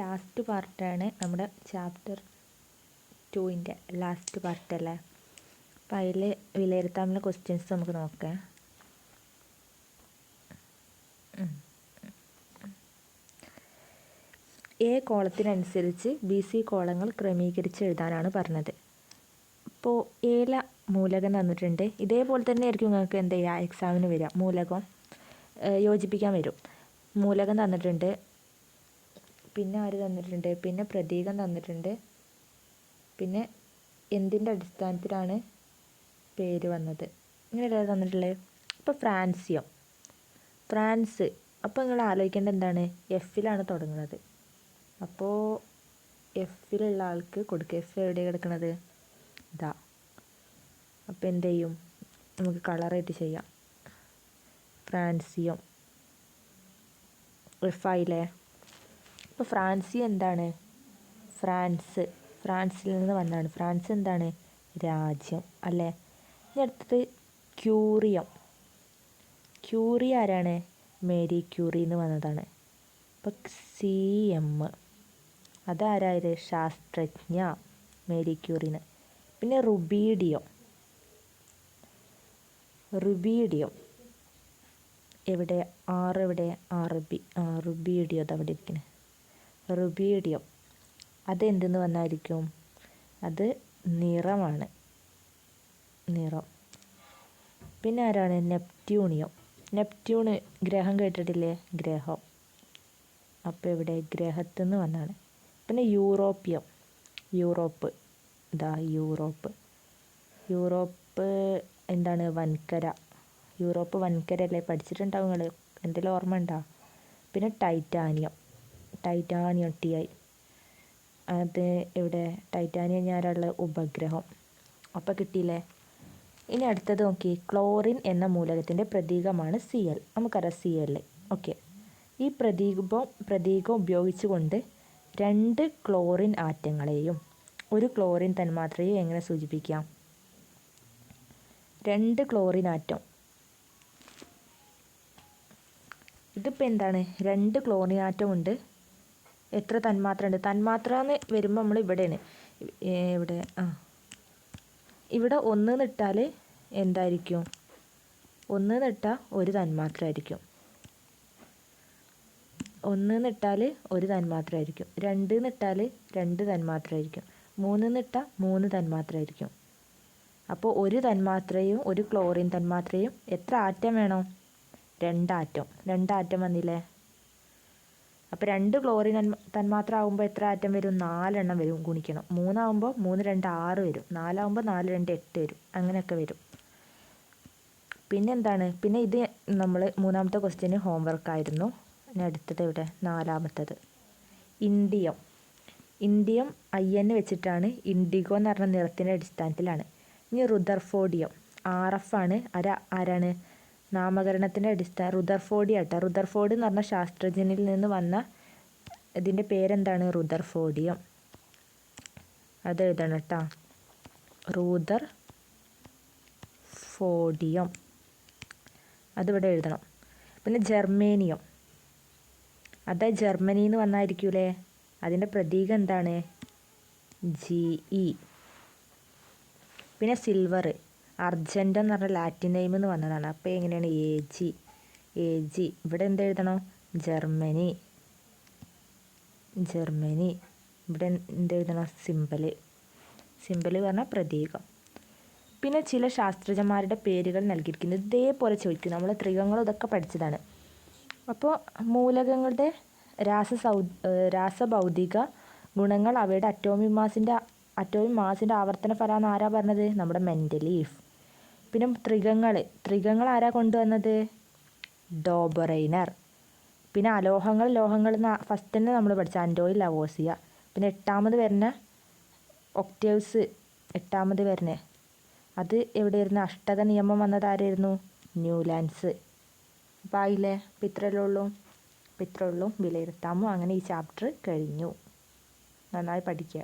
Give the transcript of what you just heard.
Last പാർട്ടാണ് നമ്മുടെ chapter 2ൻ്റെ last പാർട്ടല്ലേ. അപ്പം അതിൽ വിലയിരുത്താനുള്ള ക്വസ്റ്റ്യൻസ് നമുക്ക് നോക്കാം. എ കോളത്തിനനുസരിച്ച് ബി സി കോളങ്ങൾ ക്രമീകരിച്ച് എഴുതാനാണ് പറഞ്ഞത്. അപ്പോൾ ഏല മൂലകം തന്നിട്ടുണ്ട്. ഇതേപോലെ തന്നെ ആയിരിക്കും നിങ്ങൾക്ക് എന്ത് ചെയ്യുക എക്സാമിന് വരിക. മൂലകം യോജിപ്പിക്കാൻ വരും. മൂലകം തന്നിട്ടുണ്ട്, പിന്നെ ആര് തന്നിട്ടുണ്ട്, പിന്നെ പ്രതീകം തന്നിട്ടുണ്ട്, പിന്നെ എന്തിൻ്റെ അടിസ്ഥാനത്തിലാണ് പേര് വന്നത്, ഇങ്ങനെയല്ല തന്നിട്ടുള്ളത്. ഇപ്പോൾ ഫ്രാൻസ് അപ്പോൾ നിങ്ങൾ ആലോചിക്കേണ്ടത് എന്താണ്, എഫിലാണ് തുടങ്ങുന്നത്. അപ്പോൾ എഫിലുള്ള ആൾക്ക് കൊടുക്കുക. എഫ് എവിടെയാണ് കിടക്കുന്നത്, ഇതാ. അപ്പോൾ എന്ത് ചെയ്യും, നമുക്ക് കളറായിട്ട് ചെയ്യാം. ഫ്രാൻസിയം എഫായില്ലേ. അപ്പോൾ ഫ്രാൻസിയം എന്താണ്, ഫ്രാൻസിൽ നിന്ന് വന്നതാണ്. ഫ്രാൻസ് എന്താണ്, രാജ്യം അല്ലേ. ഇനി അടുത്തത് ക്യൂറി ആരാണ്, മേരി ക്യൂറി എന്ന് വന്നതാണ്. അപ്പോൾ CM അതാരായത്, ശാസ്ത്രജ്ഞ മേരി ക്യൂറിന്. പിന്നെ റുബീഡിയം എവിടെ, റുബീഡിയം അതവിടെ ഇരിക്കുന്നത്. റുബീഡിയം അതെന്തെന്ന് വന്നായിരിക്കും, അത് നിറമാണ്, നിറം. പിന്നെ ആരാണ്, നെപ്റ്റ്യൂണ് ഗ്രഹം കേട്ടിട്ടില്ലേ, ഗ്രഹം. അപ്പോൾ ഇവിടെ ഗ്രഹത്തിൽ നിന്ന് വന്നാണ്. പിന്നെ യൂറോപ്പ് ഇതാ യൂറോപ്പ് എന്താണ്, വൻകര. യൂറോപ്പ് വൻകര അല്ലേ, പഠിച്ചിട്ടുണ്ടാവും നിങ്ങൾ, എന്തെങ്കിലും ഓർമ്മ ഉണ്ടോ. പിന്നെ ടൈറ്റാനിയം TI അത് ഇവിടെ ടൈറ്റാനിയം ഞാനുള്ള ഉപഗ്രഹം. അപ്പോൾ കിട്ടിയില്ലേ. ഇനി അടുത്തത് നോക്കി, ക്ലോറിൻ എന്ന മൂലകത്തിൻ്റെ പ്രതീകമാണ് Cl. നമുക്കറിയാം Cl. ഓക്കെ, ഈ പ്രതീകം ഉപയോഗിച്ചുകൊണ്ട് 2 ക്ലോറിൻ ആറ്റങ്ങളെയും 1 ക്ലോറിൻ തന്മാത്രയെയും എങ്ങനെ സൂചിപ്പിക്കാം. 2 ക്ലോറിൻ ആറ്റം, ഇതിപ്പോൾ എന്താണ്, 2 ക്ലോറിൻ ആറ്റം ഉണ്ട്. എത്ര തന്മാത്ര ഉണ്ട്, തന്മാത്ര എന്ന് വരുമ്പോൾ നമ്മൾ ഇവിടെയാണ്, ഇവിടെ 1 ഇട്ടാൽ എന്തായിരിക്കും, 1 ഇട്ടാൽ 1 തന്മാത്ര ആയിരിക്കും. 1 ഇട്ടാൽ 1 തന്മാത്ര ആയിരിക്കും. 2 ഇട്ടാൽ 2 തന്മാത്ര ആയിരിക്കും. 3 ഇട്ടാൽ 3 തന്മാത്ര ആയിരിക്കും. അപ്പോൾ 1 തന്മാത്രയും 1 ക്ലോറിൻ തന്മാത്രയും എത്ര ആറ്റം വേണം, 2 ആറ്റം വന്നില്ലേ. അപ്പോൾ 2 ക്ലോറിൻ തന്മാത്ര ആകുമ്പോൾ എത്ര ആറ്റം വരും, 4 എണ്ണം വരും, ഗുണിക്കണം. 3 ആകുമ്പോൾ 3 2 6 വരും. 4 ആകുമ്പോൾ 4 2 8 വരും. അങ്ങനെയൊക്കെ വരും. പിന്നെ ഇത് നമ്മൾ 3ാമത്തെ ക്വസ്റ്റ്യന് ഹോംവർക്കായിരുന്നു. ഇനി അടുത്തത് ഇവിടെ 4ാമത്തത് ഇൻഡിയം IN വെച്ചിട്ടാണ്. ഇൻഡിഗോ എന്ന് പറഞ്ഞ നിറത്തിൻ്റെ അടിസ്ഥാനത്തിലാണ്. ഇനി റുദർഫോഡിയം RF ആണ്. ആരാണ്, നാമകരണത്തിൻ്റെ അടിസ്ഥാനം റുദർഫോർഡിയം കേട്ടോ. റുദർഫോർഡ് എന്ന് പറഞ്ഞ ശാസ്ത്രജ്ഞനിൽ നിന്ന് വന്ന ഇതിൻ്റെ പേരെന്താണ്, റുദർഫോഡിയം. അത് എഴുതണം കേട്ടോ, റുദർഫോഡിയം അതിവിടെ എഴുതണം. പിന്നെ ജർമേനിയം, അതാ ജർമ്മനി എന്ന് വന്നായിരിക്കൂലേ. അതിൻ്റെ പ്രതീകം എന്താണ്, GE. പിന്നെ സിൽവർ അർജൻറ്റം എന്ന് പറഞ്ഞ ലാറ്റിൻ നെയിം എന്ന് വന്നതാണ്. അപ്പോൾ എങ്ങനെയാണ്, AG. ഇവിടെ എന്ത് എഴുതണം, ജർമ്മനി. ഇവിടെ എന്ത് എഴുതണം, സിമ്പൽ പറഞ്ഞാൽ പ്രതീകം. പിന്നെ ചില ശാസ്ത്രജ്ഞന്മാരുടെ പേരുകൾ നൽകിയിരിക്കുന്നത് ഇതേപോലെ ചോദിക്കും. നമ്മൾ ത്രികങ്ങളും ഇതൊക്കെ പഠിച്ചതാണ്. അപ്പോൾ മൂലകങ്ങളുടെ രാസഭൗതിക ഗുണങ്ങൾ അവയുടെ അറ്റോമിക് മാസിൻ്റെ ആവർത്തന ഫലമാണ് ആരാ പറഞ്ഞത്, നമ്മുടെ മെൻഡലീഫ്. പിന്നെ ത്രികങ്ങൾ ആരാ കൊണ്ടുവന്നത്, ഡോബറൈനർ. പിന്നെ ലോഹങ്ങൾ ഫസ്റ്റ് തന്നെ നമ്മൾ പഠിച്ച അൻഡോയിൽ ലവോസിയ. പിന്നെ 8ാമത് വരുന്ന ഒക്ടേവ്സ്, 8ാമത് വരുന്ന അത് എവിടെയായിരുന്നു, അഷ്ടക നിയമം വന്നത് ആരായിരുന്നു, ന്യൂലാൻഡ്സ്. അപ്പോൾ ആയില്ലേ. അപ്പോൾ ഇത്രയേ ഉള്ളൂ വിലയിരുത്താമോ. അങ്ങനെ ഈ ചാപ്റ്റർ കഴിഞ്ഞു. നന്നായി പഠിക്കുക.